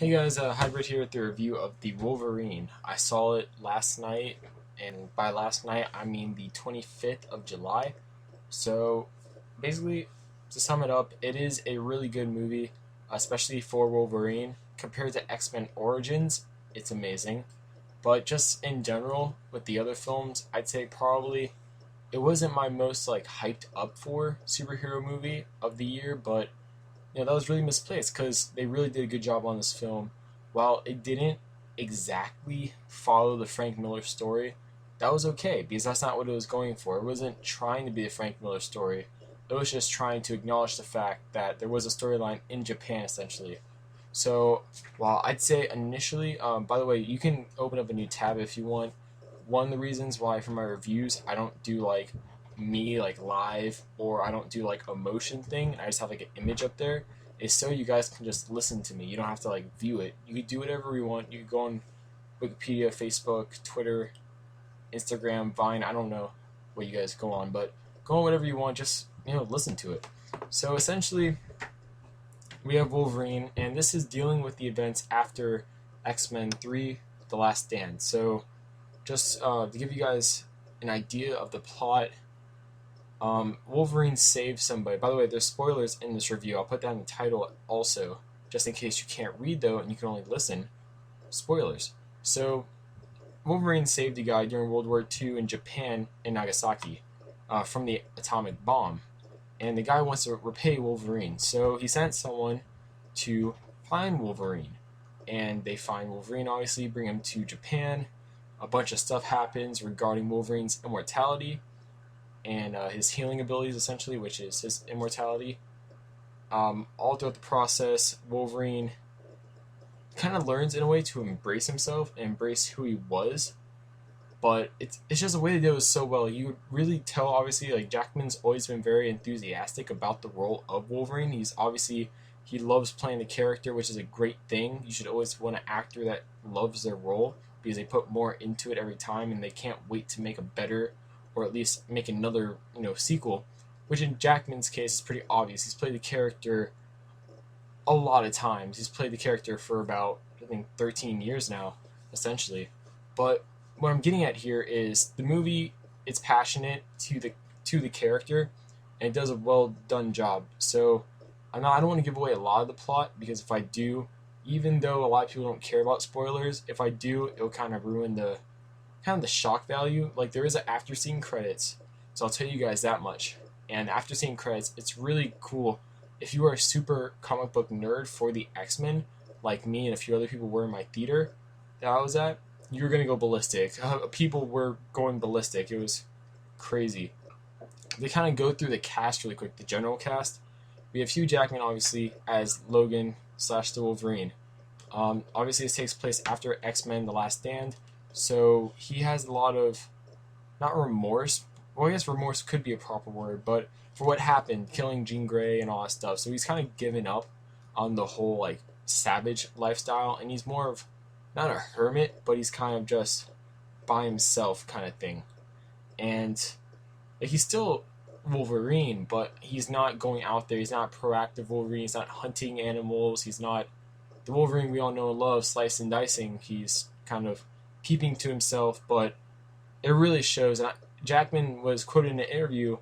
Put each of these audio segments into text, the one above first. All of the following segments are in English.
Hey guys, Hybrid here with the review of the Wolverine. I saw it last night, and by last night I mean the 25th of July. So basically, to sum it up, it is a really good movie, especially for Wolverine. Compared to X-Men Origins, it's amazing. But just in general, with the other films, I'd say probably it wasn't my most like hyped up for superhero movie of the year, but that was really misplaced because they really did a good job on this film. While it didn't exactly follow the Frank Miller story, that was okay because that's not what it was going for. It wasn't trying to be a Frank Miller story. It was just trying to acknowledge the fact that there was a storyline in Japan essentially. So, while I'd say initially, by the way, you can open up a new tab if you want. One of the reasons why for my reviews I don't do like me like live, or I don't do like a motion thing, I just have like an image up there, is so you guys can just listen to me. You don't have to like view it. You can do whatever you want. You can go on Wikipedia, Facebook, Twitter, Instagram, Vine. I don't know what you guys go on, but go on whatever you want. Just listen to it. So essentially, we have Wolverine, and this is dealing with the events after X-Men 3: The Last Stand. So just to give you guys an idea of the plot, Wolverine saves somebody. By the way, there's spoilers in this review. I'll put that in the title also, just in case you can't read though and you can only listen. Spoilers. So, Wolverine saved a guy during World War II in Japan in Nagasaki from the atomic bomb, and the guy wants to repay Wolverine. So he sent someone to find Wolverine, and they find Wolverine. Obviously, bring him to Japan. A bunch of stuff happens regarding Wolverine's immortality and his healing abilities, essentially, which is his immortality. All throughout the process, Wolverine kind of learns in a way to embrace himself and embrace who he was. But it's just the way they did it was so well. You would really tell, obviously, like Jackman's always been very enthusiastic about the role of Wolverine. He loves playing the character, which is a great thing. You should always want an actor that loves their role because they put more into it every time, and they can't wait to make a better, or at least make another sequel, which in Jackman's case is pretty obvious. He's played the character a lot of times. He's played the character for about, I think, 13 years now, essentially. But what I'm getting at here is the movie, it's passionate to the character, and it does a well done job. So I don't want to give away a lot of the plot, because if I do, even though a lot of people don't care about spoilers, if I do, it'll kind of ruin the shock value. Like, there is an after scene credits, so I'll tell you guys that much. And after scene credits, it's really cool. If you are a super comic book nerd for the X-Men, like me and a few other people were in my theater that I was at, you're gonna go ballistic. People were going ballistic. It was crazy. They kind of go through the cast really quick. The general cast. We have Hugh Jackman, obviously, as Logan / the Wolverine. Obviously, this takes place after X-Men: The Last Stand. So he has a lot of, not remorse. Well, I guess remorse could be a proper word, but for what happened, killing Jean Grey and all that stuff. So he's kind of given up on the whole like savage lifestyle, and he's more of not a hermit, but he's kind of just by himself kind of thing. And like, he's still Wolverine, but he's not going out there. He's not proactive Wolverine. He's not hunting animals. He's not the Wolverine we all know and love, slice and dicing. He's kind of keeping to himself, but it really shows. And Jackman was quoted in an interview,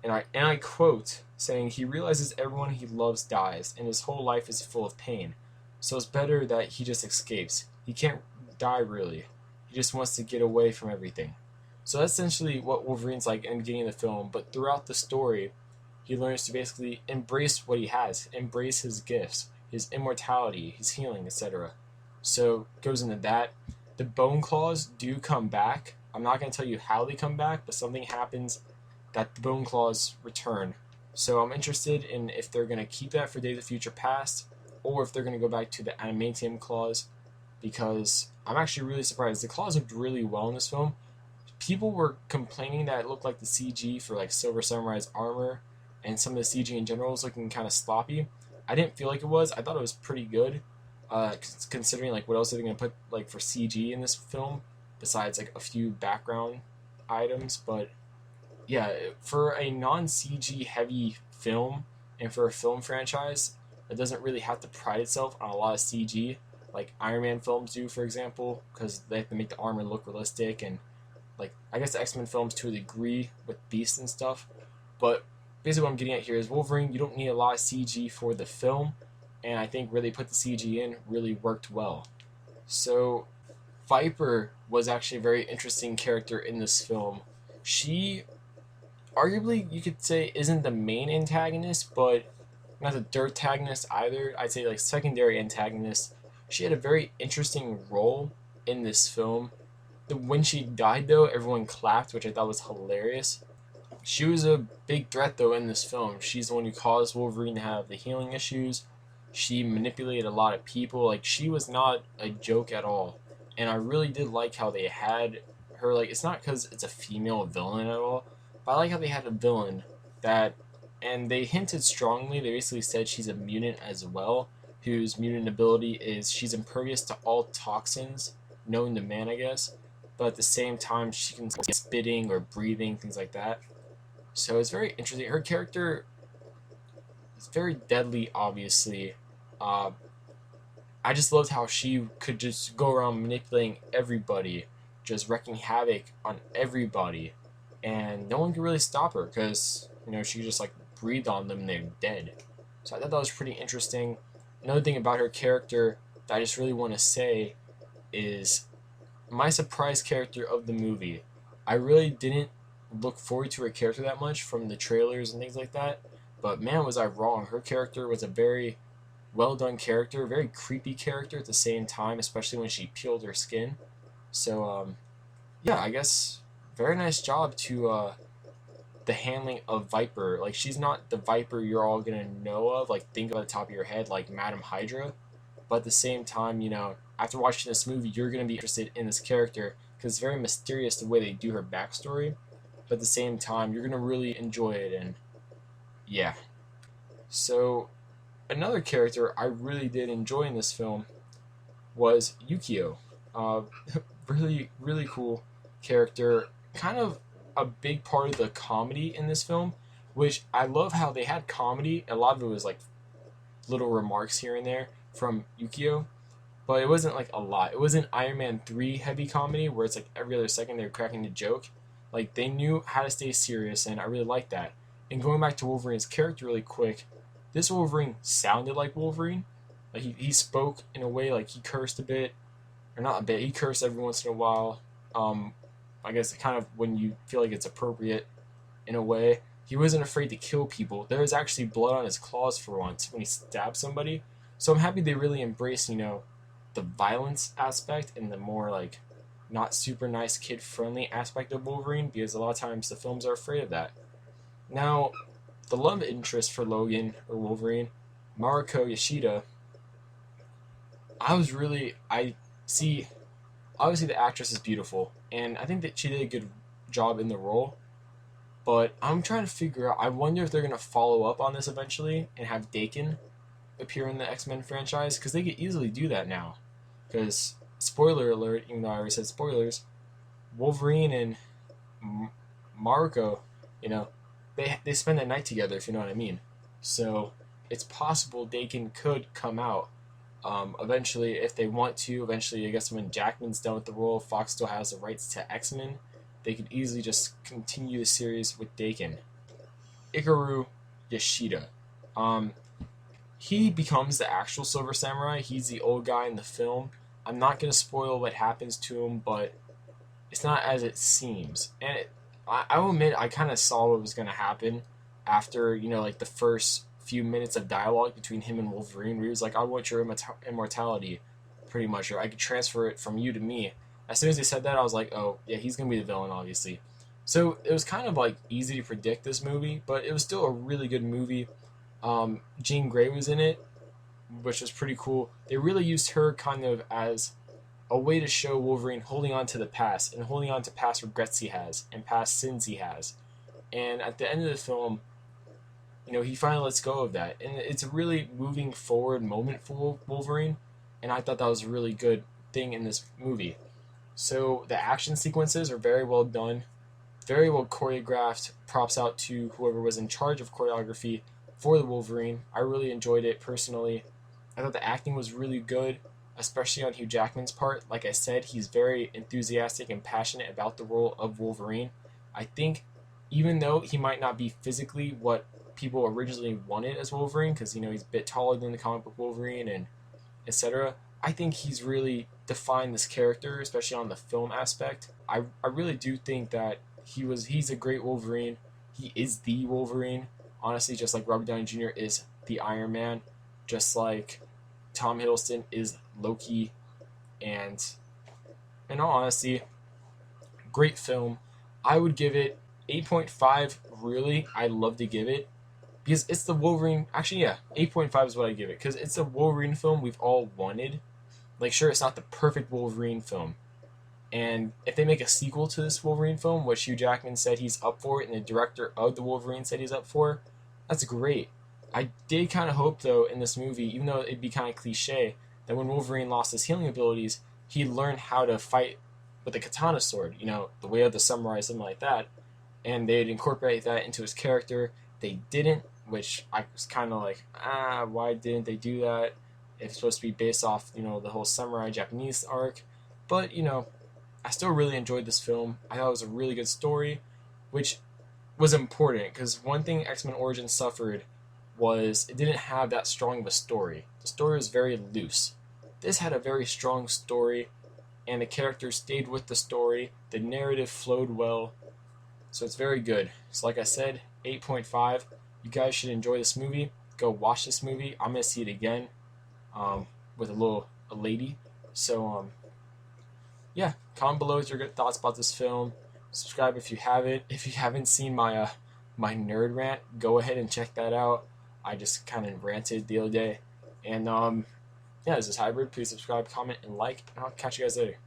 and I quote, saying he realizes everyone he loves dies, and his whole life is full of pain. So it's better that he just escapes. He can't die really. He just wants to get away from everything. So that's essentially what Wolverine's like in the beginning of the film, but throughout the story, he learns to basically embrace what he has, embrace his gifts, his immortality, his healing, etc. So it goes into that. The Bone Claws do come back. I'm not going to tell you how they come back, but something happens that the Bone Claws return. So I'm interested in if they're going to keep that for Days of Future Past, or if they're going to go back to the adamantium claws, because I'm actually really surprised. The claws looked really well in this film. People were complaining that it looked like the CG for like Silver Samurai's armor, and some of the CG in general was looking kind of sloppy. I didn't feel like it was. I thought it was pretty good, considering like what else are they going to put like for CG in this film besides like a few background items. But yeah, for a non-CG heavy film and for a film franchise, It doesn't really have to pride itself on a lot of CG, like Iron Man films do, for example, because they have to make the armor look realistic, and like I guess the X-Men films to a degree with Beast and stuff. But basically, what I'm getting at here is Wolverine. You don't need a lot of CG for the film, and I think where they put the CG in really worked well. So Viper was actually a very interesting character in this film. She arguably, you could say, isn't the main antagonist, but not the dirt antagonist either. I'd say like secondary antagonist. She had a very interesting role in this film. When she died, though, everyone clapped, which I thought was hilarious. She was a big threat, though, in this film. She's the one who caused Wolverine to have the healing issues. She manipulated a lot of people. Like, she was not a joke at all. And I really did like how they had her. Like, it's not because it's a female villain at all, but I like how they had a villain that, and they hinted strongly, they basically said she's a mutant as well, whose mutant ability is she's impervious to all toxins known to man, I guess. But at the same time, she can spitting or breathing, things like that. So it's very interesting. Her character is very deadly, obviously. Uh, I just loved how she could just go around manipulating everybody, just wreaking havoc on everybody, and no one could really stop her because she could just like breathe on them and they're dead. So I thought that was pretty interesting. Another thing about her character that I just really want to say is my surprise character of the movie. I really didn't look forward to her character that much from the trailers and things like that, but man, was I wrong. Her character was a very well done character, very creepy character at the same time, especially when she peeled her skin. So yeah, I guess very nice job to the handling of Viper. Like, she's not the Viper you're all gonna know of, like think of at the top of your head, like Madam Hydra. But at the same time, after watching this movie, you're gonna be interested in this character because it's very mysterious the way they do her backstory. But at the same time, you're gonna really enjoy it, and yeah. So another character I really did enjoy in this film was Yukio. Uh, really, really cool character. Kind of a big part of the comedy in this film, which I love how they had comedy. A lot of it was like little remarks here and there from Yukio, but it wasn't like a lot. It wasn't Iron Man 3 heavy comedy where it's like every other second they're cracking a joke. Like, they knew how to stay serious, and I really liked that. And going back to Wolverine's character really quick, this Wolverine sounded like Wolverine. Like, he spoke in a way, like he cursed a bit, or not a bit, he cursed every once in a while. I guess kind of when you feel like it's appropriate in a way. He wasn't afraid to kill people. There was actually blood on his claws for once when he stabbed somebody. So I'm happy they really embraced, the violence aspect and the more like not super nice kid friendly aspect of Wolverine, because a lot of times the films are afraid of that. Now, the love interest for Logan or Wolverine, Mariko Yoshida, I see, obviously the actress is beautiful, and I think that she did a good job in the role. But I'm trying to figure out. I wonder if they're gonna follow up on this eventually and have Dakin appear in the X-Men franchise, because they could easily do that now. Because spoiler alert, even though I already said spoilers, Wolverine and Mariko, you know, they spend the night together, if you know what I mean. So it's possible Dakin could come out eventually if they want to. Eventually, I guess when Jackman's done with the role, Fox still has the rights to X-Men. They could easily just continue the series with Dakin. Ikaru Yoshida. He becomes the actual Silver Samurai. He's the old guy in the film. I'm not going to spoil what happens to him, but it's not as it seems. And I will admit, I kind of saw what was going to happen after, like the first few minutes of dialogue between him and Wolverine, where he was like, I want your immortality, pretty much, or I could transfer it from you to me. As soon as they said that, I was like, oh, yeah, he's going to be the villain, obviously. So it was kind of like easy to predict this movie, but it was still a really good movie. Jean Grey was in it, which was pretty cool. They really used her kind of as a way to show Wolverine holding on to the past and holding on to past regrets he has and past sins he has. And at the end of the film, he finally lets go of that. And it's a really moving forward moment for Wolverine, and I thought that was a really good thing in this movie. So the action sequences are very well done, very well choreographed. Props out to whoever was in charge of choreography for the Wolverine. I really enjoyed it personally. I thought the acting was really good, especially on Hugh Jackman's part. Like I said, he's very enthusiastic and passionate about the role of Wolverine. I think even though he might not be physically what people originally wanted as Wolverine, because he's a bit taller than the comic book Wolverine and etc. I think he's really defined this character, especially on the film aspect. I really do think that he's a great Wolverine. He is the Wolverine. Honestly, just like Robert Downey Jr. is the Iron Man, just like Tom Hiddleston is Loki, and in all honesty, great film. I would give it 8.5. Really, I'd love to give it because it's the Wolverine. Actually, yeah, 8.5 is what I give it because it's a Wolverine film we've all wanted. Like, sure, it's not the perfect Wolverine film, and if they make a sequel to this Wolverine film, which Hugh Jackman said he's up for, and the director of the Wolverine said he's up for, that's great. I did kind of hope, though, in this movie, even though it'd be kind of cliche, that when Wolverine lost his healing abilities, he'd learn how to fight with a katana sword, the way of the samurai, something like that, and they'd incorporate that into his character. They didn't, which I was kind of like, why didn't they do that? It's supposed to be based off, the whole samurai Japanese arc. But, I still really enjoyed this film. I thought it was a really good story, which was important, because one thing X-Men Origins suffered was it didn't have that strong of a story. The story was very loose. This had a very strong story, and the characters stayed with the story. The narrative flowed well, so it's very good. So like I said, 8.5. You guys should enjoy this movie. Go watch this movie. I'm going to see it again with a lady. So, yeah, comment below with your good thoughts about this film. Subscribe if you haven't. If you haven't seen my nerd rant, go ahead and check that out. I just kind of ranted the other day. And, yeah, this is Hybrid. Please subscribe, comment, and like, and I'll catch you guys later.